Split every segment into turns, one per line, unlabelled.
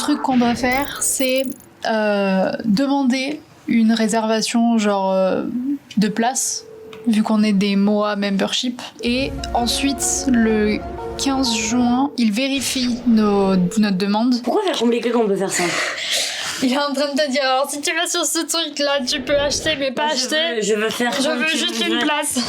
truc qu'on doit faire, c'est demander une réservation genre de place, vu qu'on est des MOA membership. Et ensuite, le 15 juin, ils vérifient notre demande.
Pourquoi faire compliqué quand on peut faire simple?
Il est en train de te dire, alors si tu vas sur ce truc là, tu peux acheter mais pas acheter.
Je veux
juste une place.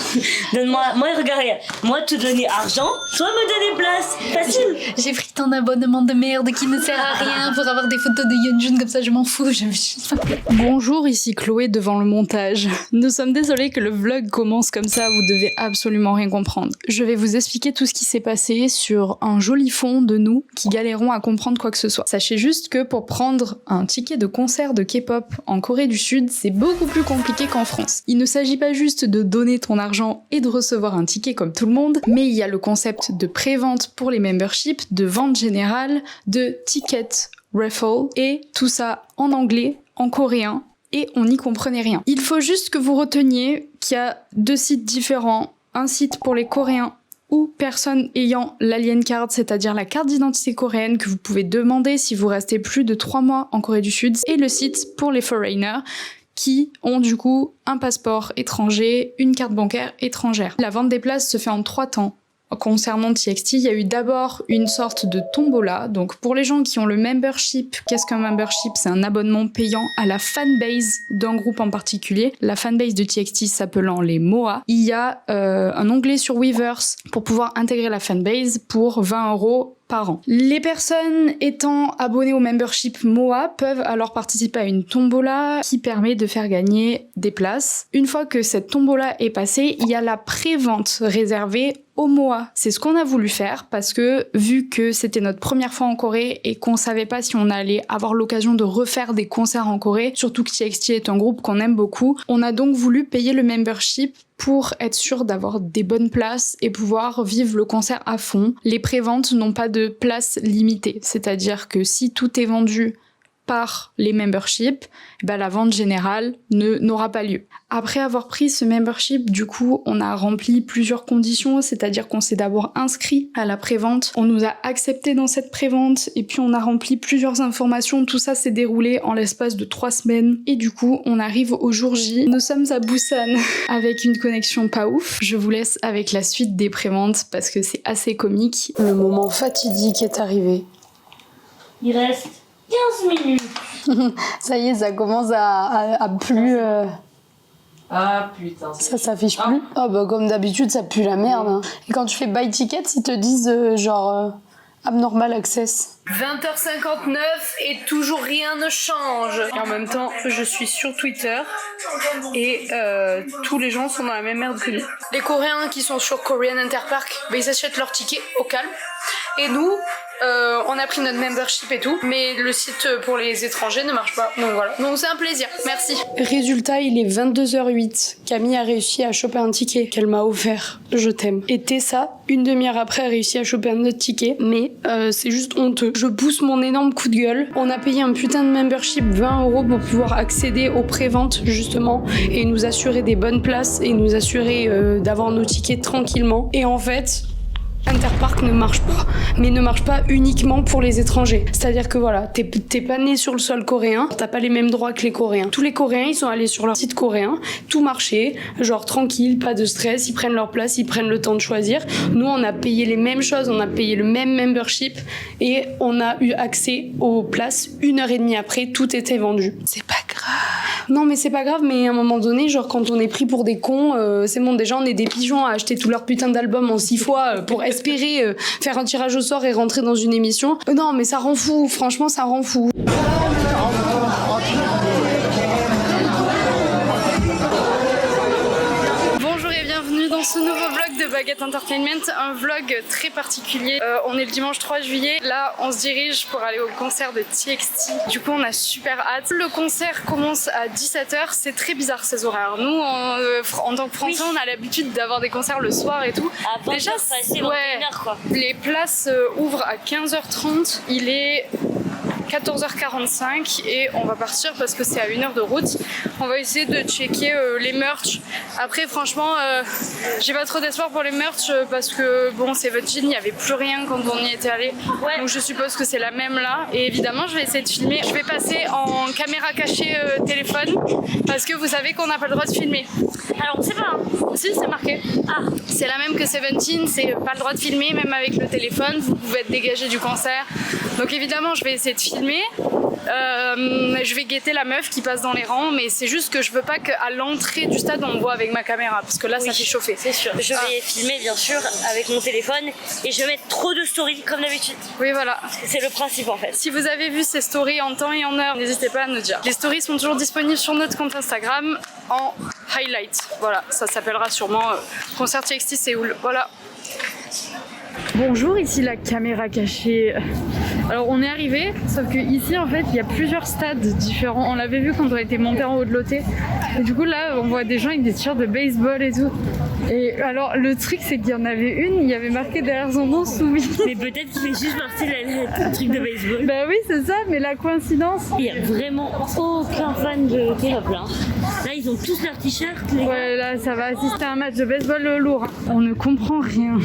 Donne-moi, regarde, moi te donner argent, soit me donner place, facile.
J'ai pris ton abonnement de merde qui ne sert à rien pour avoir des photos de Yeonjun, comme ça je m'en fous, je veux juste ma place.
Bonjour, ici Chloé devant le montage. Nous sommes désolés que le vlog commence comme ça, vous devez absolument rien comprendre. Je vais vous expliquer tout ce qui s'est passé sur un joli fond de nous qui galérons à comprendre quoi que ce soit. Sachez juste que pour prendre un ticket de concert de K-pop en Corée du Sud, c'est beaucoup plus compliqué qu'en France. Il ne s'agit pas juste de donner ton argent et de recevoir un ticket comme tout le monde, mais il y a le concept de pré-vente pour les memberships, de vente générale, de ticket raffle, et tout ça en anglais, en coréen, et on n'y comprenait rien. Il faut juste que vous reteniez qu'il y a 2 sites différents, un site pour les Coréens ou personnes ayant l'Alien Card, c'est-à-dire la carte d'identité coréenne que vous pouvez demander si vous restez plus de 3 mois en Corée du Sud, et le site pour les foreigners qui ont du coup un passeport étranger, une carte bancaire étrangère. La vente des places se fait en 3 temps. Concernant TXT, il y a eu d'abord une sorte de tombola. Donc pour les gens qui ont le membership, qu'est-ce qu'un membership? C'est un abonnement payant à la fanbase d'un groupe en particulier. La fanbase de TXT s'appelant les MOA. Il y a un onglet sur Weverse pour pouvoir intégrer la fanbase pour 20 € par an. Les personnes étant abonnées au membership MOA peuvent alors participer à une tombola qui permet de faire gagner des places. Une fois que cette tombola est passée, il y a la pré-vente réservée au MOA. C'est ce qu'on a voulu faire parce que vu que c'était notre première fois en Corée et qu'on savait pas si on allait avoir l'occasion de refaire des concerts en Corée, surtout que TXT est un groupe qu'on aime beaucoup, on a donc voulu payer le membership pour être sûr d'avoir des bonnes places et pouvoir vivre le concert à fond. Les préventes n'ont pas de place limitée, c'est-à-dire que si tout est vendu par les memberships, la vente générale n'aura pas lieu. Après avoir pris ce membership, du coup, on a rempli plusieurs conditions, c'est-à-dire qu'on s'est d'abord inscrit à la prévente, on nous a accepté dans cette prévente, et puis on a rempli plusieurs informations. Tout ça s'est déroulé en l'espace de 3 semaines, et du coup, on arrive au jour J. Nous sommes à Busan, avec une connexion pas ouf. Je vous laisse avec la suite des préventes, parce que c'est assez comique.
Le moment fatidique est arrivé.
Il reste 15 minutes.
Ça y est, ça commence à plus...
Ah putain.
Ça s'affiche plus. Ah bah comme d'habitude, ça pue la merde. Hein. Et quand tu fais buy ticket, ils te disent abnormal access.
20h59 et toujours rien ne change. Et en même temps, je suis sur Twitter et tous les gens sont dans la même merde que nous. Les Coréens qui sont sur Korean Interpark, ils achètent leur ticket au calme. Et nous, on a pris notre membership et tout, mais le site pour les étrangers ne marche pas. Donc voilà. Donc c'est un plaisir. Merci.
Résultat, il est 22h08. Camille a réussi à choper un ticket qu'elle m'a offert. Je t'aime. Et Tessa, une demi-heure après, a réussi à choper un autre ticket. Mais c'est juste honteux. Je pousse mon énorme coup de gueule. On a payé un putain de membership 20 € pour pouvoir accéder aux préventes, justement, et nous assurer des bonnes places et nous assurer d'avoir nos tickets tranquillement. Et en fait... Interpark ne marche pas, mais ne marche pas uniquement pour les étrangers. C'est-à-dire que voilà, t'es pas né sur le sol coréen, t'as pas les mêmes droits que les Coréens. Tous les Coréens, ils sont allés sur leur site coréen, tout marchait, genre tranquille, pas de stress, ils prennent leur place, ils prennent le temps de choisir. Nous, on a payé les mêmes choses, on a payé le même membership et on a eu accès aux places 1h30 après, tout était vendu. C'est pas grave. Non mais c'est pas grave, mais à un moment donné, genre quand on est pris pour des cons, c'est bon, déjà on est des pigeons à acheter tout leur putain d'album en 6 fois pour espérer faire un tirage au sort et rentrer dans une émission. Non mais ça rend fou, franchement ça rend fou.
Bonjour et bienvenue dans ce nouveau vlog de Baguette Entertainment, un vlog très particulier. On est le dimanche 3 juillet, là on se dirige pour aller au concert de TXT. Du coup on a super hâte. Le concert commence à 17h, c'est très bizarre ces horaires. Nous en tant que Français on a l'habitude d'avoir des concerts le soir et tout.
Déjà c'est
ouais, les places ouvrent à 15h30, il est
14h45 et on va partir parce que c'est à 1 heure de route. On va essayer de checker les merch. Après franchement j'ai pas trop d'espoir pour les merch parce que bon Seventeen il n'y avait plus rien quand on y était allé. Ouais. Donc je suppose que c'est la même là. Et évidemment je vais essayer de filmer. Je vais passer en caméra cachée téléphone parce que vous savez qu'on n'a pas le droit de filmer.
Alors on sait pas. Hein.
Si c'est marqué. Ah c'est la même que Seventeen, c'est pas le droit de filmer même avec le téléphone. Vous pouvez être dégagé du concert. Donc évidemment je vais essayer de filmer. Je vais guetter la meuf qui passe dans les rangs, mais c'est juste que je veux pas qu'à l'entrée du stade on me voit avec ma caméra parce que là ça fait chauffer.
C'est sûr. Je vais filmer bien sûr avec mon téléphone et je vais mettre trop de stories comme d'habitude.
Oui voilà.
C'est le principe en fait.
Si vous avez vu ces stories en temps et en heure, n'hésitez pas à nous dire. Les stories sont toujours disponibles sur notre compte Instagram en highlight. Voilà, ça s'appellera sûrement Concert TXT Séoul. Voilà. Bonjour, ici la caméra cachée. Alors on est arrivé, sauf que ici en fait il y a plusieurs stades différents. On l'avait vu quand on était monté en haut de l'OT. Et du coup là on voit des gens avec des t-shirts de baseball et tout. Et alors le truc c'est qu'il y en avait une, il y avait marqué derrière son nom Soumis.
Mais peut-être qu'il fait juste partie le truc de baseball.
Bah oui c'est ça, mais la coïncidence.
Il y a vraiment aucun fan de K-pop là. Là ils ont tous leurs t-shirts.
Ouais là ça va assister à un match de baseball lourd. On ne comprend rien.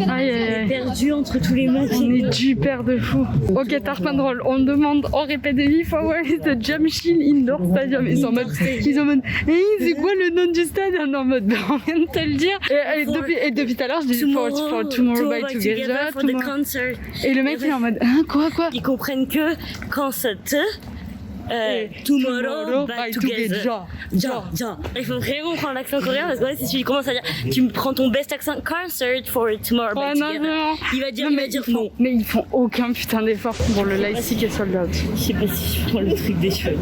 Aïe, aïe, perdu entre tous les matchs.
On est du père de fou. Ok, Tarpin Roll, on demande, on répète 8 fois where is the Jamshid Indoor Stadium. Ils sont en mode, hey, c'est quoi le nom du stade? On est en mode, on vient de te le dire. Et depuis tout à l'heure, je dis for Tomorrow by Together.
For the concert.
Et le mec il est en mode, hein, quoi?
Ils comprennent que quand ça Tomorrow by Together. Il faut vraiment prendre l'accent coréen parce que ouais, si tu commences à dire tu me prends ton best accent concert for Tomorrow by Together.
Non.
Il va dire non.
Mais ils font aucun putain d'effort pour le live stick et sold out.
Je sais pas si je prends le truc des cheveux.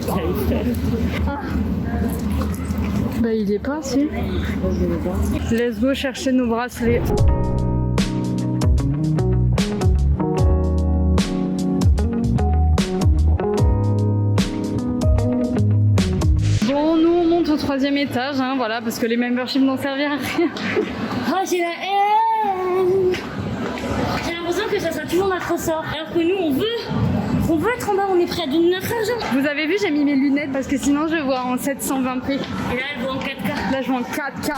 Bah il est pas si. Let's go chercher nos bracelets. Au 3e étage, hein, voilà, parce que les memberships n'ont servi à rien.
Oh, j'ai la haine. J'ai l'impression que ça sera toujours notre ressort. Alors que nous, on veut être en bas, on est près de notre argent.
Vous avez vu, j'ai mis mes lunettes parce que sinon je vois en 720p.
Et là, elle voit en 4K.
Là, je vois en 4K.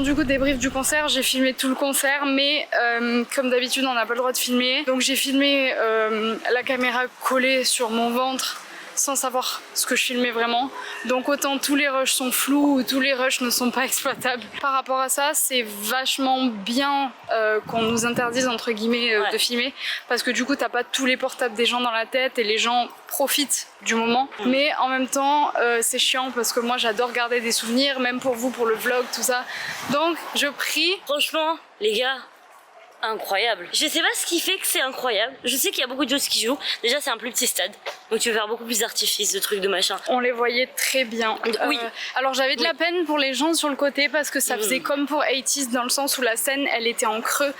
Du coup, débrief du concert, j'ai filmé tout le concert, mais comme d'habitude on n'a pas le droit de filmer, donc j'ai filmé la caméra collée sur mon ventre sans savoir ce que je filmais vraiment. Donc autant tous les rushs sont flous ou tous les rushs ne sont pas exploitables. Par rapport à ça, c'est vachement bien qu'on nous interdise entre guillemets de filmer parce que du coup t'as pas tous les portables des gens dans la tête et les gens profitent du moment. Mais en même temps c'est chiant parce que moi j'adore garder des souvenirs, même pour vous, pour le vlog, tout ça. Donc je prie.
Franchement, les gars, incroyable. Je sais pas ce qui fait que c'est incroyable. Je sais qu'il y a beaucoup de choses qui jouent. Déjà, c'est un plus petit stade, donc tu veux faire beaucoup plus d'artifices, de trucs, de machin.
On les voyait très bien.
Oui.
Alors j'avais de la peine pour les gens sur le côté parce que ça faisait comme pour 80s dans le sens où la scène elle était en creux.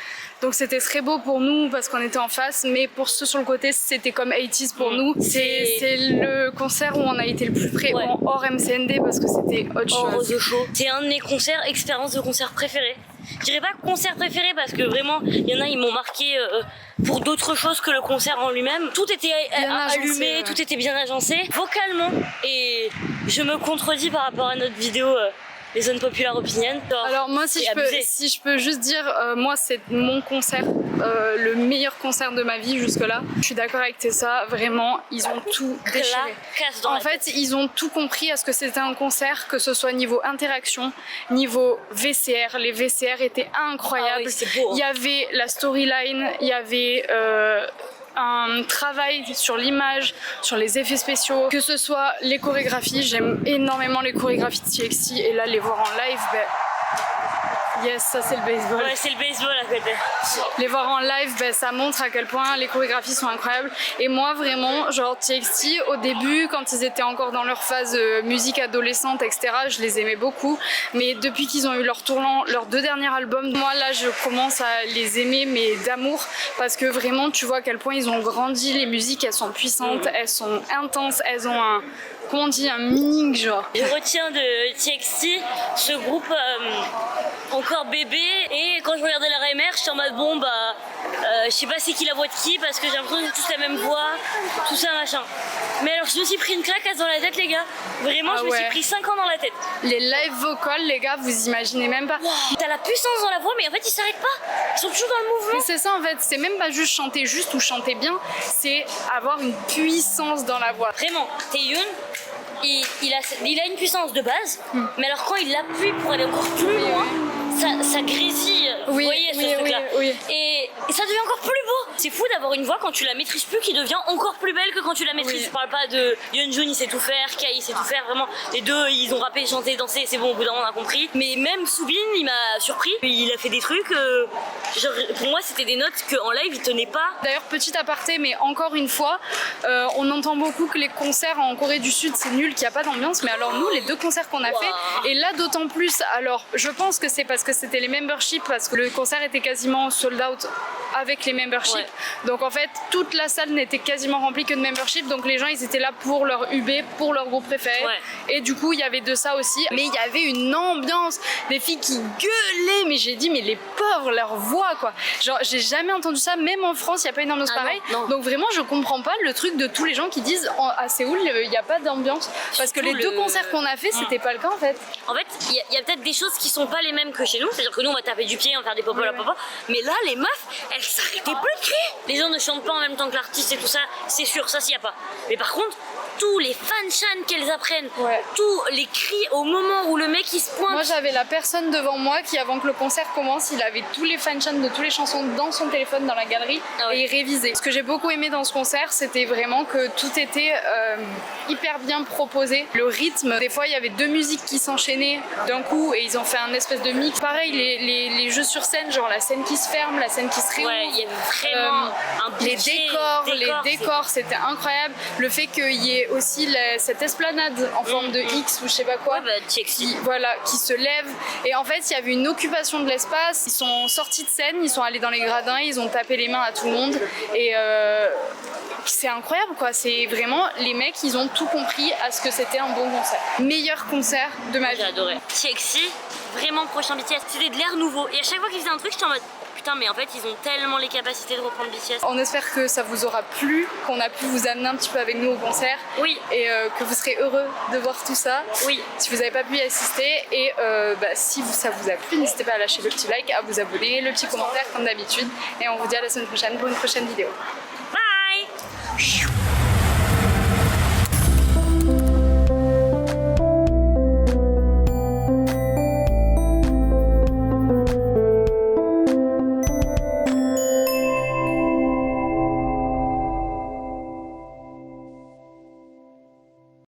Donc c'était très beau pour nous parce qu'on était en face, mais pour ceux sur le côté c'était comme 80s pour nous. C'est le concert où on a été le plus près hors MCND parce que c'était autre chose.
C'est un de mes concerts, expérience de concert préférée. Je dirais pas concert préféré parce que vraiment il y en a ils m'ont marqué pour d'autres choses que le concert en lui-même. Tout était allumé, tout était bien agencé vocalement, et je me contredis par rapport à notre vidéo les unpopular opinions.
Alors moi si je peux juste dire moi c'est mon concert, le meilleur concert de ma vie jusque là. Je suis d'accord avec Tessa, vraiment ils ont tout déchiré. En fait ils ont tout compris à ce que c'était un concert, que ce soit niveau interaction, niveau VCR. Les VCR étaient incroyables.
Ah oui, c'est beau, hein.
Il y avait la storyline, il y avait un travail sur l'image, sur les effets spéciaux, que ce soit les chorégraphies. J'aime énormément les chorégraphies de TXT et là les voir en live, yes, ça c'est le baseball.
Ouais, c'est le baseball à côté.
Les voir en live, ça montre à quel point les chorégraphies sont incroyables. Et moi vraiment, genre TXT au début, quand ils étaient encore dans leur phase musique adolescente, etc., je les aimais beaucoup. Mais depuis qu'ils ont eu leur tournant, leurs 2 derniers albums, moi là je commence à les aimer, mais d'amour, parce que vraiment tu vois à quel point ils ont grandi. Les musiques elles sont puissantes, elles sont intenses, elles ont un, comment on dit, un meaning genre.
Je retiens de TXT ce groupe encore bébé, et quand je regardais la RMR j'étais en mode bon je sais pas c'est qui la voix de qui parce que j'ai l'impression que c'est tous la même voix, tout ça machin. Mais alors je me suis pris une claque dans la tête les gars, vraiment je me suis pris 5 ans dans la tête.
Les live vocals les gars, vous imaginez même pas.
Wow. T'as la puissance dans la voix mais en fait ils s'arrêtent pas, ils sont toujours dans le mouvement.
Mais c'est ça en fait, c'est même pas juste chanter juste ou chanter bien, c'est avoir une puissance dans la voix.
Vraiment, Taehyun il a une puissance de base, mais alors quand il appuie pour aller encore plus loin, ça grésille, vous voyez ce truc-là. Et ça devient encore plus beau. C'est fou d'avoir une voix quand tu la maîtrises plus qui devient encore plus belle que quand tu la maîtrises. Je parle pas de Yeonjun, il sait tout faire, Kai il sait tout faire, vraiment. Les deux ils ont rappé, chanté, dansé, c'est bon, au bout d'un moment on a compris. Mais même Soobin il m'a surpris, il a fait des trucs, genre, pour moi c'était des notes qu'en live il tenait pas.
D'ailleurs petit aparté, mais encore une fois, on entend beaucoup que les concerts en Corée du Sud c'est nul, qu'il n'y a pas d'ambiance, mais alors nous les 2 concerts qu'on a fait, et là d'autant plus, alors je pense que c'est parce que c'était les memberships, parce que le concert était quasiment sold out avec les memberships, donc en fait toute la salle n'était quasiment remplie que de memberships, donc les gens ils étaient là pour leur UB, pour leur groupe préféré, et du coup il y avait de ça aussi, mais il y avait une ambiance, des filles qui gueulaient, mais j'ai dit mais les pauvres, leur voix quoi, genre j'ai jamais entendu ça, même en France il n'y a pas une ambiance pareille, donc vraiment je comprends pas le truc de tous les gens qui disent à Séoul il n'y a pas d'ambiance, parce que les 2 concerts qu'on a fait c'était pas le cas en fait.
En fait il y a peut-être des choses qui sont pas les mêmes que chez nous, c'est-à-dire que nous on va taper du pied, on va faire des pop-up mais là les meufs elles s'arrêtaient plus de crier. Les gens ne chantent pas en même temps que l'artiste et tout ça, c'est sûr, ça s'y a pas. Mais par contre tous les fan-chants qu'elles apprennent, tous les cris au moment où le mec il se pointe.
Moi j'avais la personne devant moi qui avant que le concert commence il avait tous les fan-chants de toutes les chansons dans son téléphone dans la galerie et il révisait. Ce que j'ai beaucoup aimé dans ce concert c'était vraiment que tout était hyper bien proposé. Le rythme, des fois il y avait 2 musiques qui s'enchaînaient d'un coup et ils ont fait un espèce de mix. Pareil les jeux sur scène, genre la scène qui se ferme, la scène qui se réouvre.
Il y avait vraiment un budget,
les décors c'était incroyable. Le fait qu'il y ait aussi cette esplanade en forme de X ou je sais pas quoi qui se lève, et en fait il y avait une occupation de l'espace. Ils sont sortis de scène, ils sont allés dans les gradins, ils ont tapé les mains à tout le monde et c'est incroyable quoi, c'est vraiment les mecs ils ont tout compris à ce que c'était un bon concert. Meilleur concert de ma vie.
J'ai adoré. TXT, vraiment prochain BTS, c'était de l'air nouveau et à chaque fois qu'ils faisaient un truc j'étais en mode putain mais en fait ils ont tellement les capacités de reprendre BTS.
On espère que ça vous aura plu, qu'on a pu vous amener un petit peu avec nous au concert.
Oui.
Et que vous serez heureux de voir tout ça.
Oui.
Si vous n'avez pas pu y assister, et si ça vous a plu, n'hésitez pas à lâcher le petit like, à vous abonner, le petit commentaire comme d'habitude. Et on vous dit à la semaine prochaine pour une prochaine vidéo.
Bye.